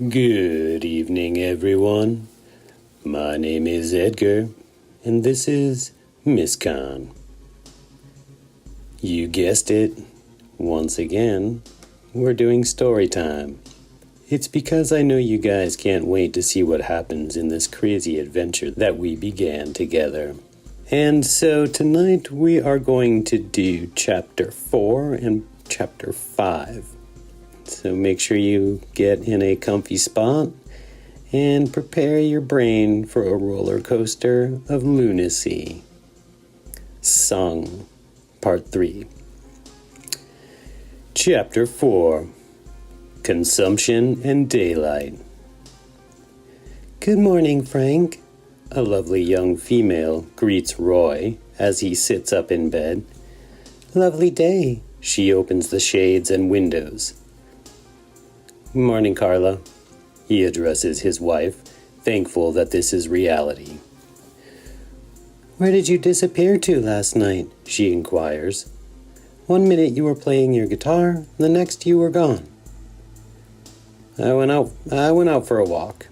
Good evening, everyone. My name is Edgar, and this is Mystcon. You guessed it. Once again, we're doing story time. It's because I know you guys can't wait to see what happens in this crazy adventure that we began together. And so tonight we are going to do Chapter 4 and Chapter 5. So make sure you get in a comfy spot and prepare your brain for a roller coaster of lunacy. Song, Part 3. Chapter 4. Consumption and Daylight. Good morning, Frank. A lovely young female greets Roy as he sits up in bed. Lovely day. She opens the shades and windows. Morning, Carla. He addresses his wife, thankful that this is reality. Where did you disappear to last night? She inquires. 1 minute you were playing your guitar, the next you were gone. I went out for a walk.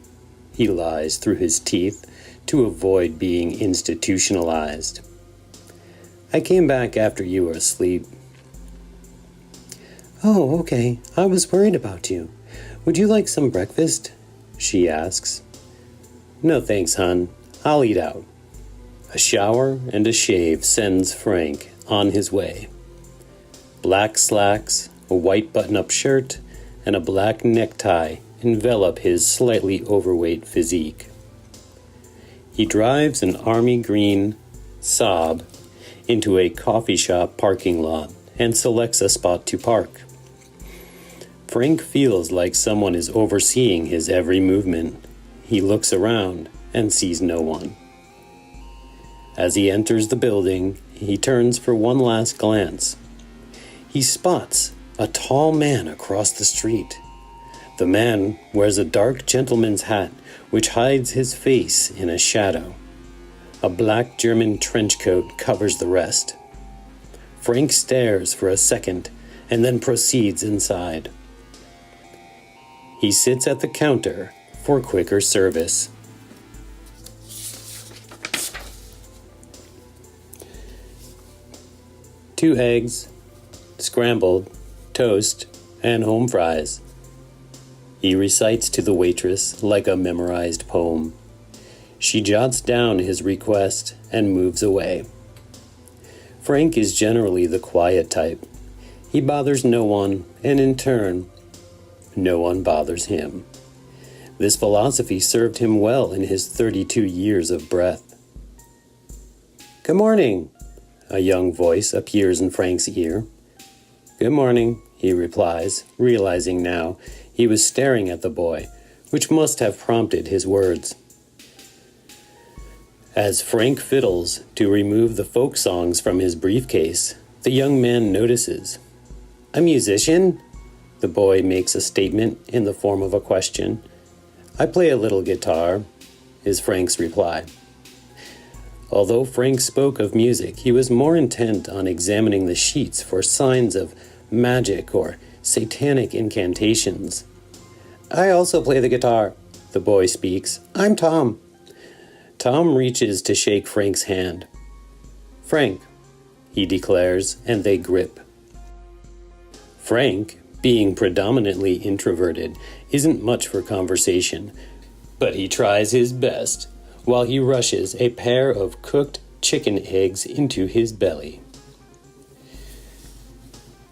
He lies through his teeth to avoid being institutionalized. I came back after you were asleep. Oh, okay. I was worried about you. Would you like some breakfast? She asks. No thanks, hon. I'll eat out. A shower and a shave sends Frank on his way. Black slacks, a white button-up shirt, and a black necktie envelop his slightly overweight physique. He drives an army green Saab into a coffee shop parking lot and selects a spot to park. Frank feels like someone is overseeing his every movement. He looks around and sees no one. As he enters the building, he turns for one last glance. He spots a tall man across the street. The man wears a dark gentleman's hat which hides his face in a shadow. A black German trench coat covers the rest. Frank stares for a second and then proceeds inside. He sits at the counter for quicker service. Two eggs, scrambled, toast, and home fries. He recites to the waitress like a memorized poem. She jots down his request and moves away. Frank is generally the quiet type. He bothers no one, and in turn, no one bothers him. This philosophy served him well in his 32 years of breath. Good morning, a young voice appears in Frank's ear. Good morning, he replies, realizing now he was staring at the boy, which must have prompted his words. As Frank fiddles to remove the folk songs from his briefcase, the young man notices. A musician? The boy makes a statement in the form of a question. I play a little guitar, is Frank's reply. Although Frank spoke of music, he was more intent on examining the sheets for signs of magic or satanic incantations. I also play the guitar, the boy speaks. I'm Tom. Tom reaches to shake Frank's hand. Frank, he declares, and they grip. Frank, being predominantly introverted, isn't much for conversation, but he tries his best while he rushes a pair of cooked chicken eggs into his belly.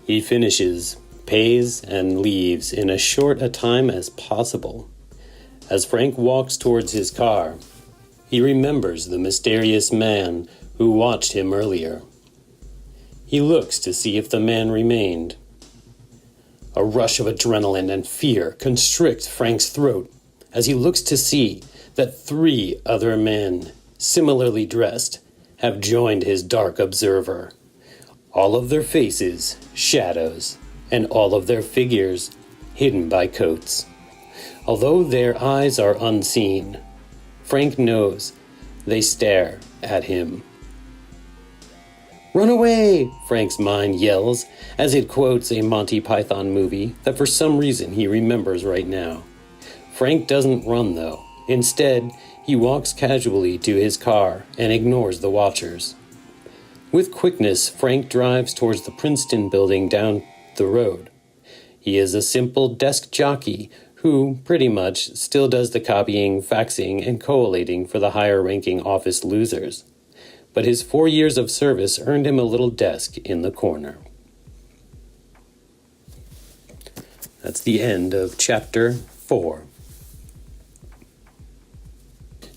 He finishes, pays, and leaves in as short a time as possible. As Frank walks towards his car, he remembers the mysterious man who watched him earlier. He looks to see if the man remained. A rush of adrenaline and fear constricts Frank's throat as he looks to see that 3 other men, similarly dressed, have joined his dark observer. All of their faces, shadows, and all of their figures hidden by coats. Although their eyes are unseen, Frank knows they stare at him. Run away, Frank's mind yells as it quotes a Monty Python movie that for some reason he remembers right now. Frank doesn't run, though. Instead, he walks casually to his car and ignores the watchers. With quickness, Frank drives towards the Princeton building down the road. He is a simple desk jockey who, pretty much, still does the copying, faxing, and collating for the higher-ranking office losers. But his 4 years of service earned him a little desk in the corner. That's the end of Chapter 4.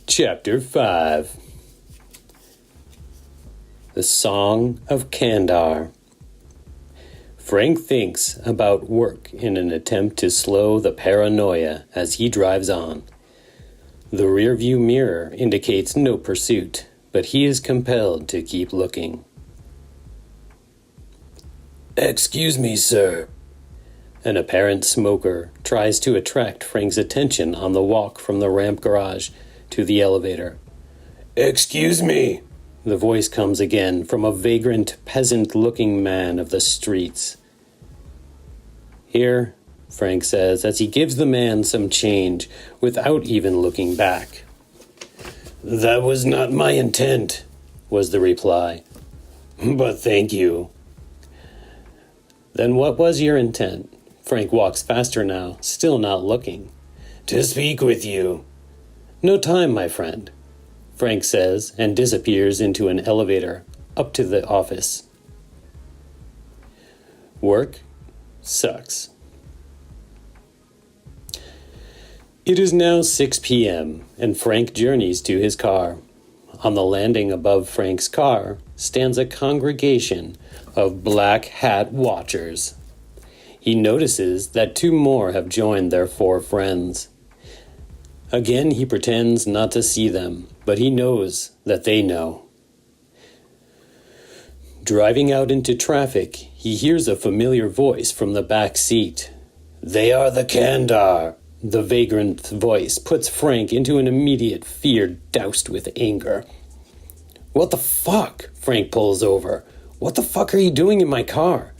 Chapter 5. The Song of Kandar. Frank thinks about work in an attempt to slow the paranoia as he drives on. The rearview mirror indicates no pursuit, but he is compelled to keep looking. "Excuse me, sir." An apparent smoker tries to attract Frank's attention on the walk from the ramp garage to the elevator. "Excuse me." The voice comes again from a vagrant, peasant-looking man of the streets. "Here," Frank says as he gives the man some change without even looking back. "That was not my intent," was the reply. "But thank you." "Then what was your intent?" Frank walks faster now, still not looking. "To speak with you." "No time, my friend," Frank says and disappears into an elevator up to the office. Work sucks. It is now 6 p.m. and Frank journeys to his car. On the landing above Frank's car stands a congregation of black hat watchers. He notices that 2 more have joined their 4 friends. Again, he pretends not to see them, but he knows that they know. Driving out into traffic, he hears a familiar voice from the back seat. "They are the Kandar." The vagrant voice puts Frank into an immediate fear doused with anger. "What the fuck?" Frank pulls over. "What the fuck are you doing in my car?"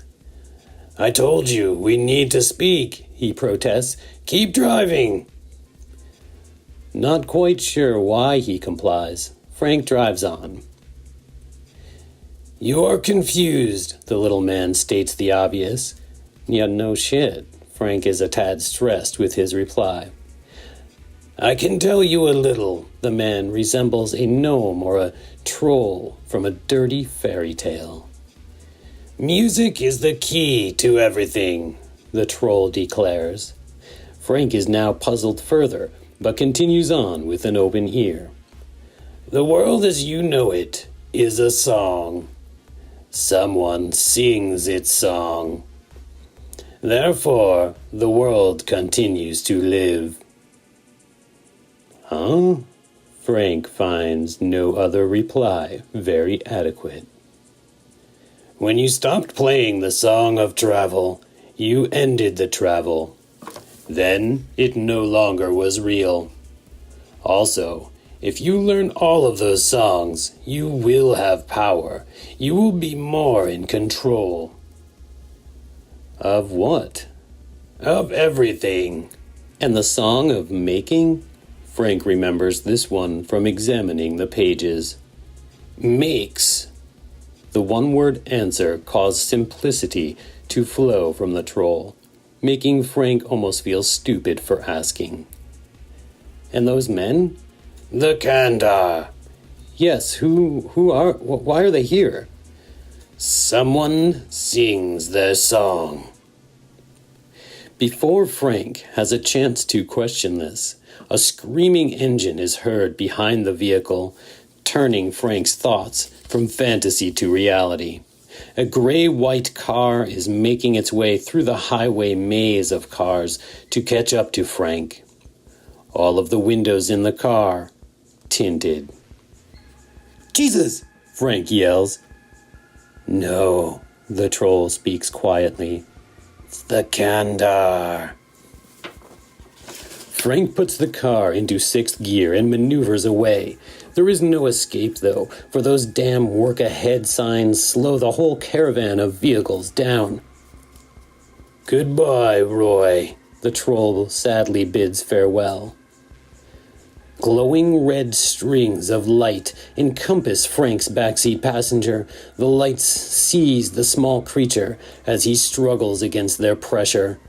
"I told you, we need to speak," he protests. "Keep driving." Not quite sure why he complies, Frank drives on. "You're confused," the little man states the obvious. Yeah, no shit. Frank is a tad stressed with his reply. "I can tell you a little." The man resembles a gnome or a troll from a dirty fairy tale. "Music is the key to everything," the troll declares. Frank is now puzzled further, but continues on with an open ear. "The world as you know it is a song. Someone sings its song. Therefore, the world continues to live." Huh? Frank finds no other reply very adequate. "When you stopped playing the song of travel, you ended the travel. Then it no longer was real. Also, if you learn all of those songs, you will have power. You will be more in control." Of what? "Of everything." And the song of making? Frank remembers this one from examining the pages. Makes. The one-word answer caused simplicity to flow from the troll, making Frank almost feel stupid for asking. "And those men?" "The Kandar." "Yes, why are they here?" "Someone sings their song." Before Frank has a chance to question this, a screaming engine is heard behind the vehicle, turning Frank's thoughts from fantasy to reality. A gray-white car is making its way through the highway maze of cars to catch up to Frank. All of the windows in the car tinted. "Jesus!" Frank yells. "No," the troll speaks quietly. "It's the Kandar." Frank puts the car into 6th gear and maneuvers away. There is no escape, though, for those damn work-ahead signs slow the whole caravan of vehicles down. "Goodbye, Roy," the troll sadly bids farewell. Glowing red strings of light encompass Frank's backseat passenger. The lights seize the small creature as he struggles against their pressure.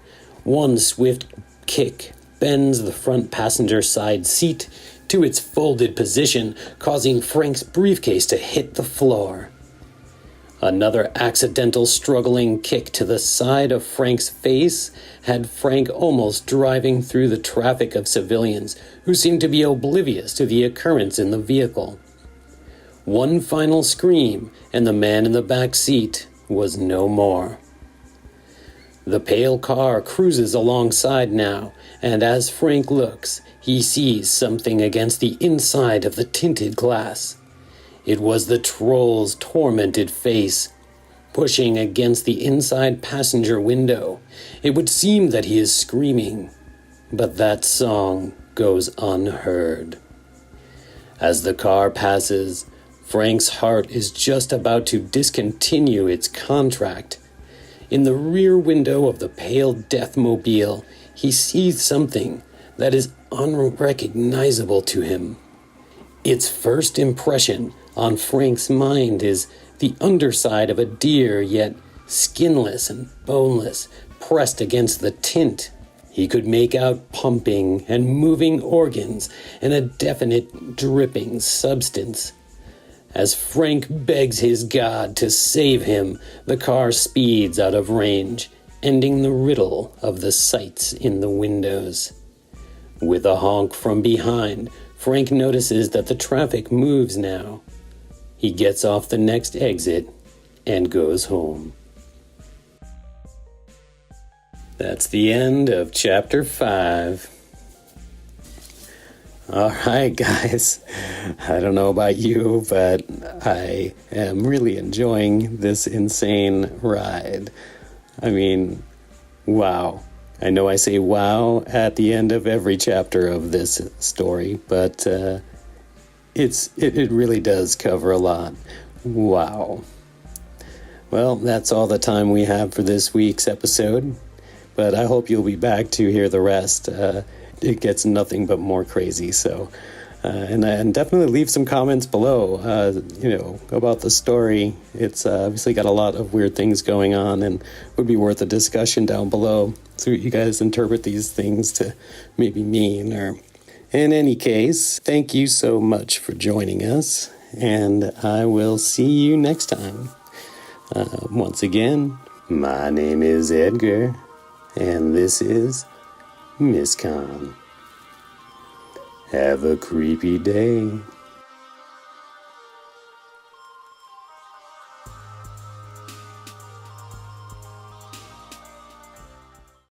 One swift kick bends the front passenger side seat to its folded position, causing Frank's briefcase to hit the floor. Another accidental struggling kick to the side of Frank's face had Frank almost driving through the traffic of civilians who seemed to be oblivious to the occurrence in the vehicle. One final scream, and the man in the back seat was no more. The pale car cruises alongside now, and as Frank looks, he sees something against the inside of the tinted glass. It was the troll's tormented face, pushing against the inside passenger window. It would seem that he is screaming, but that song goes unheard. As the car passes, Frank's heart is just about to discontinue its contract. In the rear window of the pale Deathmobile, he sees something that is unrecognizable to him. Its first impression on Frank's mind is the underside of a deer, yet skinless and boneless, pressed against the tint. He could make out pumping and moving organs and a definite dripping substance. As Frank begs his God to save him, the car speeds out of range, ending the riddle of the sights in the windows. With a honk from behind, Frank notices that the traffic moves now. He gets off the next exit and goes home. That's the end of Chapter 5. Alright guys, I don't know about you, but I am really enjoying this insane ride. I mean, wow. I know I say wow at the end of every chapter of this story, but it really does cover a lot. Wow. Well, that's all the time we have for this week's episode, but I hope you'll be back to hear the rest. It gets nothing but more crazy, so and definitely leave some comments below about the story. It's obviously got a lot of weird things going on, and would be worth a discussion down below, so you guys interpret these things to maybe mean. Or in any case, thank you so much for joining us, and I will see you next time. Once again, my name is Edgar, and this is Mystcon. Have a creepy day.